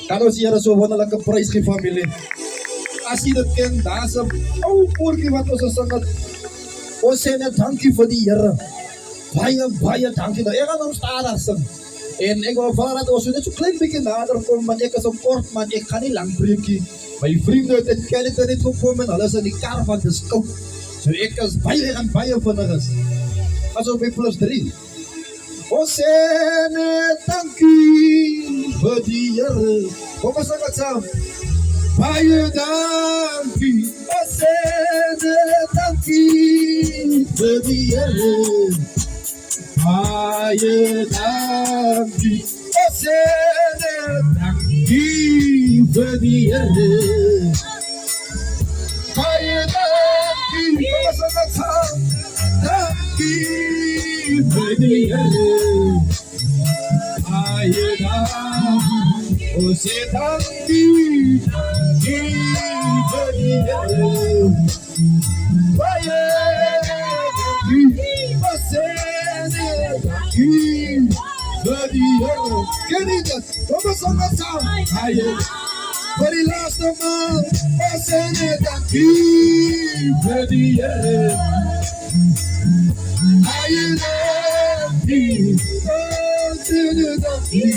Kalau si Yara so wala lang ka price kay family. Asidat ken dasam. Oh, porky wat was sangat. O sene thank you for the Yara. Bhaiya thank you. Ega nam star asam. En ego farat o sune claim bikin adar ko man ek support man ek khani lang briki. My vriend uit het Canada net gekomen, alles in die kar van de scout. So ek as baie en baie vinnig is. Aso by plus 3. Ons sê net dankie vir die Here. Kom ons sing dit saam. Baie dankie. Ons sê net dankie vir die Here. Baie dankie. Ons sê net dankie vir die Here. Baie dankie. Kom ons sing dit saam. Dankie vir die Here. Baie dankie. O sê dankie. Dankie vir die Here. Baie dankie. O sê dankie vir die Here. Ken jy dit? Kom ons sing dit saam. Baie voor die laatste maal. O sê dankie vir die Here. Baie dankie. O sê dankie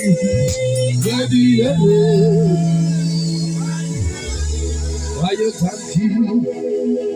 vir die Here. Baie dankie.